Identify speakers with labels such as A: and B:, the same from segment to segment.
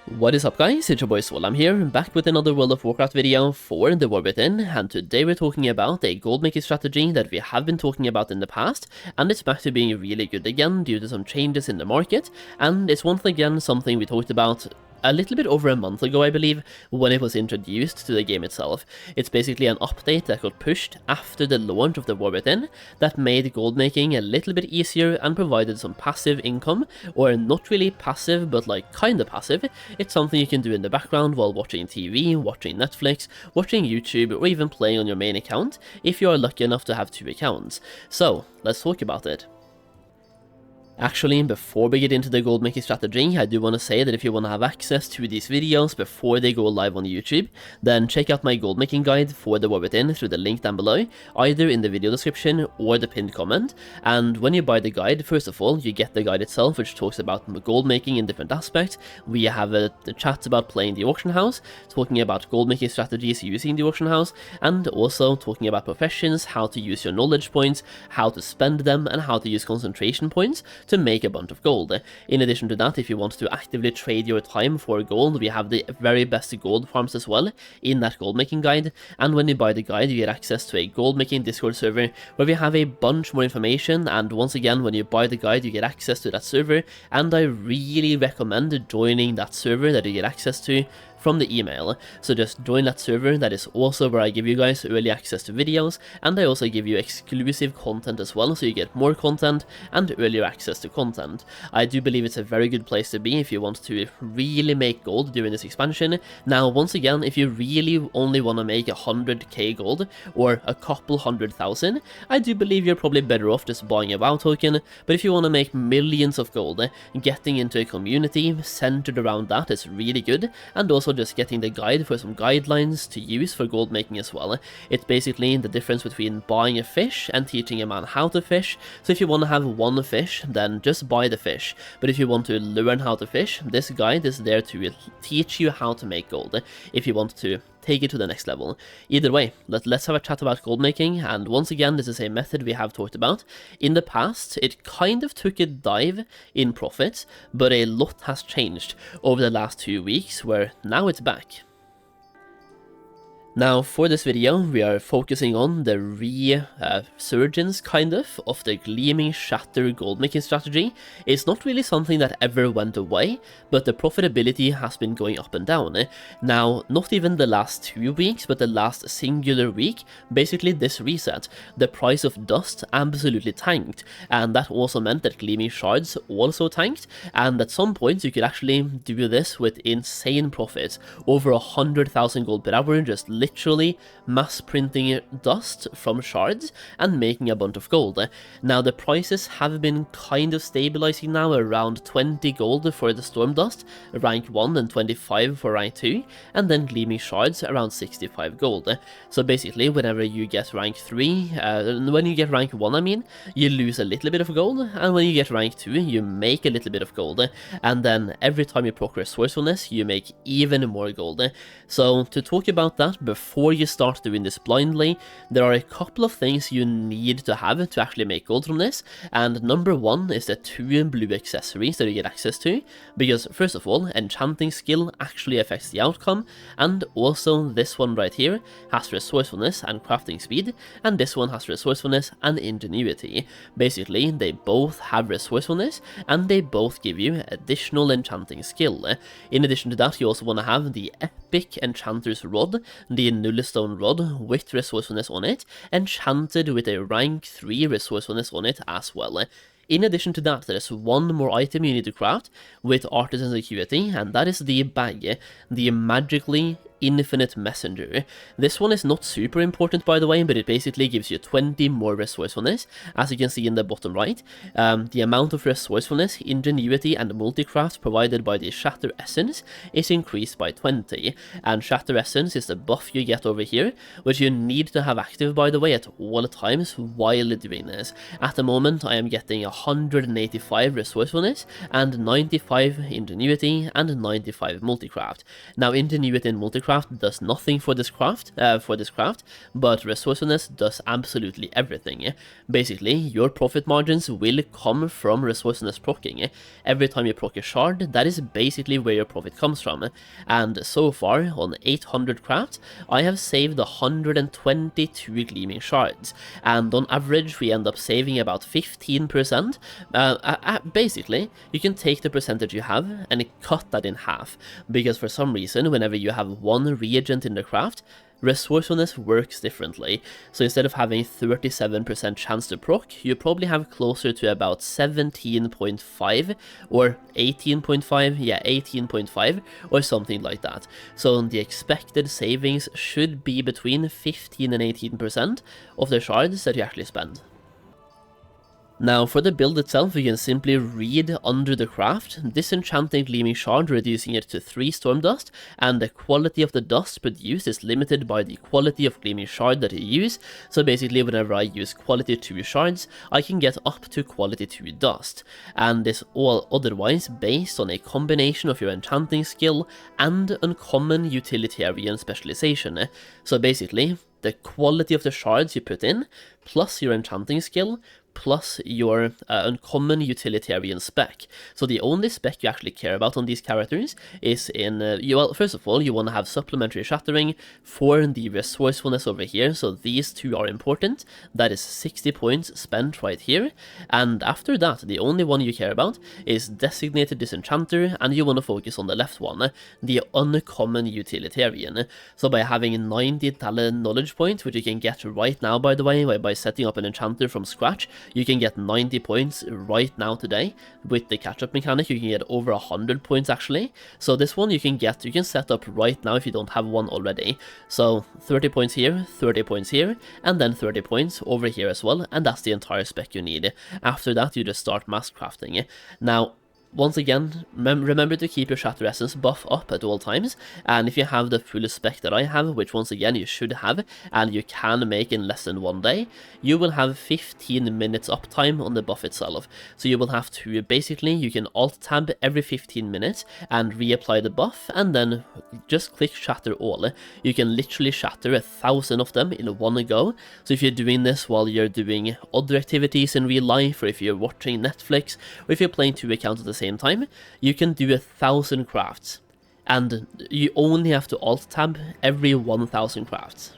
A: What is up guys, it's your boy Solheim here, back with another World of Warcraft video for the War Within, and today we're talking about a gold making strategy that we have been talking about in the past, and it's back to being really good again due to some changes in the market, and it's once again something we talked about a little bit over a month ago, I believe, when it was introduced to the game itself. It's basically an update that got pushed after the launch of the War Within that made gold making a little bit easier and provided some passive income, or not really passive, but like kinda passive. It's something you can do in the background while watching TV, watching Netflix, watching YouTube, or even playing on your main account, if you are lucky enough to have two accounts. So, let's talk about it. Actually, before we get into the gold making strategy, I do want to say that if you want to have access to these videos before they go live on YouTube, then check out my gold making guide for the War Within through the link down below, either in the video description or the pinned comment. And when you buy the guide, first of all, you get the guide itself, which talks about gold making in different aspects. We have a chat about playing the auction house, talking about gold making strategies using the auction house, and also talking about professions, how to use your knowledge points, how to spend them, and how to use concentration points to make a bunch of gold. In addition to that, if you want to actively trade your time for gold, we have the very best gold farms as well in that gold making guide, and when you buy the guide you get access to a gold making Discord server where we have a bunch more information, and once again when you buy the guide you get access to that server, and I really recommend joining that server that you get access to from the email. So just join that server. That is also where I give you guys early access to videos, and I also give you exclusive content as well, so you get more content and earlier access to content. I do believe it's a very good place to be if you want to really make gold during this expansion. Now once again, if you really only want to make 100k gold or a couple 100,000, I do believe you're probably better off just buying a WoW token. But if you want to make millions of gold, getting into a community centered around that is really good, and also just getting the guide for some guidelines to use for gold making as well. It's basically the difference between buying a fish and teaching a man how to fish. So if you want to have one fish, then just buy the fish. But if you want to learn how to fish, this guide is there to teach you how to make gold, if you want to take it to the next level. Either way, let's have a chat about gold making, and once again this is a method we have talked about. In the past it kind of took a dive in profits, but a lot has changed over the last 2 weeks, where now it's back. Now for this video we are focusing on the resurgence kind of the Gleaming Shatter gold making strategy. It's not really something that ever went away, but the profitability has been going up and down. Now not even the last 2 weeks, but the last singular week, basically this reset, the price of dust absolutely tanked, and that also meant that Gleaming Shards also tanked, and at some point you could actually do this with insane profits, over 100,000 gold per hour, just literally mass printing dust from shards and making a bunch of gold. Now the prices have been kind of stabilizing now around 20 gold for the storm dust, rank 1, and 25 for rank 2, and then Gleaming Shards around 65 gold. So basically whenever you get rank 3, when you get rank 1 I mean, you lose a little bit of gold, and when you get rank 2 you make a little bit of gold, and then every time you proc resourcefulness you make even more gold. So to talk about that before you start doing this blindly, there are a couple of things you need to have to actually make gold from this, and number one is the 2 blue accessories that you get access to, because first of all, enchanting skill actually affects the outcome, and also this one right here has resourcefulness and crafting speed, and this one has resourcefulness and ingenuity. Basically, they both have resourcefulness, and they both give you additional enchanting skill. In addition to that, you also want to have the epic enchanter's rod, the nullstone rod with resourcefulness on it, enchanted with a rank 3 resourcefulness on it as well. In addition to that, there is one more item you need to craft with artisan security, and that is the bag, the magically infinite messenger. This one is not super important by the way, but it basically gives you 20 more resourcefulness, as you can see in the bottom right. The amount of resourcefulness, ingenuity, and multicraft provided by the Shatter Essence is increased by 20, and Shatter Essence is the buff you get over here, which you need to have active by the way at all times while doing this. At the moment I am getting 185 resourcefulness and 95 ingenuity and 95 multicraft. Now ingenuity and multicraft craft does nothing for this craft, but resourcefulness does absolutely everything. Basically, your profit margins will come from resourcefulness proccing. Every time you proc a shard, that is basically where your profit comes from. And so far, on 800 crafts, I have saved 122 gleaming shards, and on average we end up saving about 15%. Basically, you can take the percentage you have and cut that in half, because for some reason, whenever you have one reagent in the craft, resourcefulness works differently. So instead of having 37% chance to proc, you probably have closer to about 17.5 or 18.5, yeah, 18.5 or something like that. So the expected savings should be between 15 and 18% of the shards that you actually spend. Now, for the build itself, you can simply read under the craft, disenchanting gleaming shard, reducing it to 3 storm dust, and the quality of the dust produced is limited by the quality of gleaming shard that you use. So basically, whenever I use quality 2 shards, I can get up to quality 2 dust, and this all otherwise based on a combination of your enchanting skill and uncommon utilitarian specialization. So basically, the quality of the shards you put in, plus your enchanting skill, plus your uncommon utilitarian spec. So the only spec you actually care about on these characters is in, well, first of all, you want to have supplementary shattering for the resourcefulness over here, so these two are important. That is 60 points spent right here, and after that, the only one you care about is designated disenchanter, and you want to focus on the left one, the uncommon utilitarian. So by having 90 talent knowledge points, which you can get right now, by the way, by setting up an enchanter from scratch, you can get 90 points right now today. With the catch-up mechanic, you can get over 100 points actually. So this one you can set up right now if you don't have one already. So 30 points here, 30 points here, and then 30 points over here as well, and that's the entire spec you need. After that, you just start mass crafting. Now, once again, remember to keep your Shatter Essence buff up at all times, and if you have the full spec that I have, which once again you should have, and you can make in less than 1 day, you will have 15 minutes uptime on the buff itself. So you will have to, basically, you can alt-tab every 15 minutes and reapply the buff, and then just click Shatter All. You can literally shatter 1,000 of them in one go. So if you're doing this while you're doing other activities in real life, or if you're watching Netflix, or if you're playing 2 accounts at the same time, you can do 1,000 crafts, and you only have to alt tab every 1,000 crafts.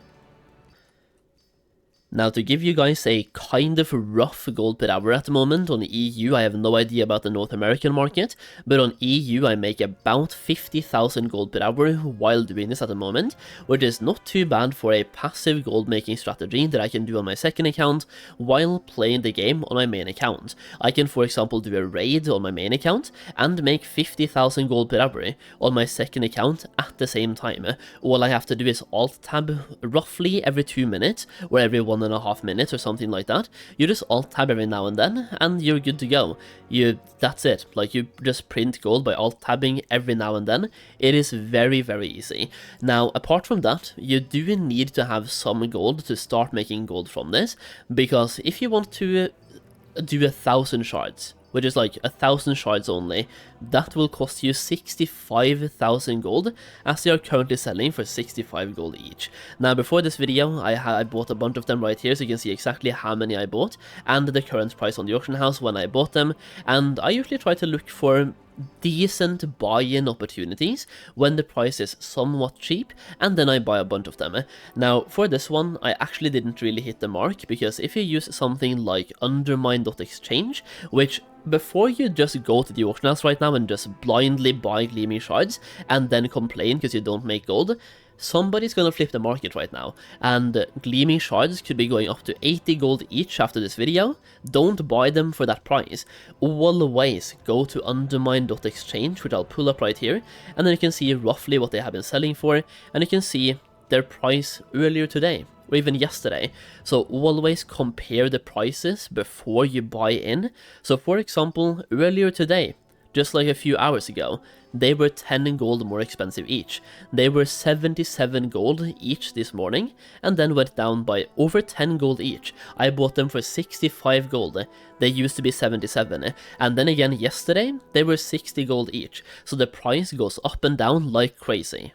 A: Now, to give you guys a kind of rough gold per hour at the moment, on EU I have no idea about the North American market, but on EU I make about 50,000 gold per hour while doing this at the moment, which is not too bad for a passive gold making strategy that I can do on my second account while playing the game on my main account. I can, for example, do a raid on my main account and make 50,000 gold per hour on my second account at the same time. All I have to do is alt tab roughly every 2 minutes, or every 1.5 minutes or something like that. You just alt tab every now and then and you're good to go. That's it. Like, you just print gold by alt tabbing every now and then. It is very, very easy. Now, apart from that, you do need to have some gold to start making gold from this, because if you want to do 1,000 shards, which is like 1,000 shards only, that will cost you 65,000 gold, as they are currently selling for 65 gold each. Now, before this video, I bought a bunch of them right here, so you can see exactly how many I bought, and the current price on the auction house when I bought them, and I usually try to look for decent buy-in opportunities when the price is somewhat cheap, and then I buy a bunch of them. Now, for this one, I actually didn't really hit the mark, because if you use something like undermine.exchange, which before you just go to the auction house right now and just blindly buy gleaming shards and then complain because you don't make gold, somebody's gonna flip the market right now, and gleaming shards could be going up to 80 gold each after this video. Don't buy them for that price. Always go to undermine.exchange, which I'll pull up right here, and then you can see roughly what they have been selling for, and you can see their price earlier today, or even yesterday. So always compare the prices before you buy in. So for example, earlier today, just like a few hours ago, they were 10 gold more expensive each. They were 77 gold each this morning, and then went down by over 10 gold each. I bought them for 65 gold. They used to be 77, and then again yesterday, they were 60 gold each. So the price goes up and down like crazy.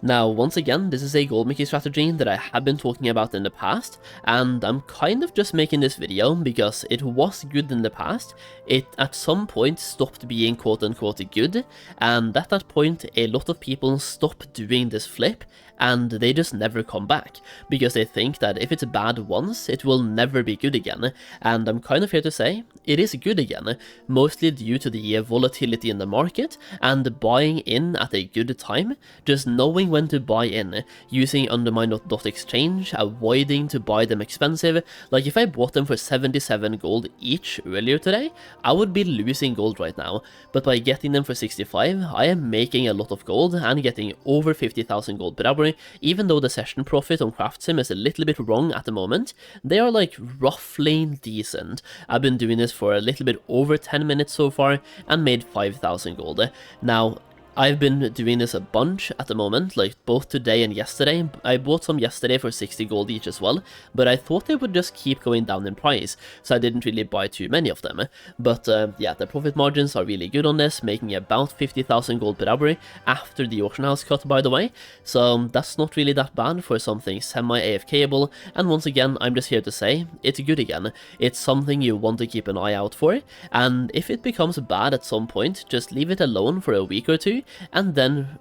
A: Now, once again, this is a gold making strategy that I have been talking about in the past, and I'm kind of just making this video because it was good in the past. It at some point stopped being quote-unquote good, and at that point a lot of people stopped doing this flip, and they just never come back, because they think that if it's bad once, it will never be good again, and I'm kind of here to say, it is good again, mostly due to the volatility in the market, and buying in at a good time, just knowing when to buy in, using undermine.exchange, avoiding to buy them expensive. Like if I bought them for 77 gold each earlier today, I would be losing gold right now, but by getting them for 65, I am making a lot of gold and getting over 50,000 gold per hour. Even though the session profit on CraftSim is a little bit wrong at the moment, they are like roughly decent. I've been doing this for a little bit over 10 minutes so far and made 5,000 gold. Now, I've been doing this a bunch at the moment, like both today and yesterday. I bought some yesterday for 60 gold each as well, but I thought they would just keep going down in price, so I didn't really buy too many of them. But yeah, the profit margins are really good on this, making about 50,000 gold per hour after the auction house cut, by the way, so that's not really that bad for something semi-AFKable, and once again, I'm just here to say, it's good again. It's something you want to keep an eye out for, and if it becomes bad at some point, just leave it alone for a week or two, and then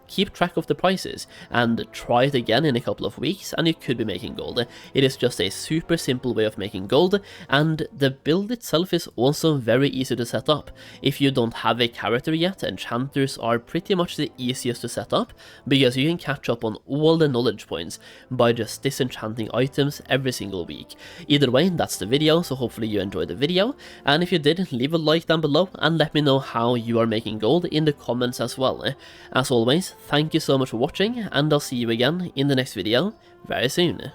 A: keep track of the prices and try it again in a couple of weeks and you could be making gold. It is just a super simple way of making gold, and the build itself is also very easy to set up. If you don't have a character yet, enchanters are pretty much the easiest to set up because you can catch up on all the knowledge points by just disenchanting items every single week. Either way, that's the video, so hopefully you enjoyed the video, and if you did, leave a like down below and let me know how you are making gold in the comments as well. As always, thank you so much for watching, and I'll see you again in the next video very soon.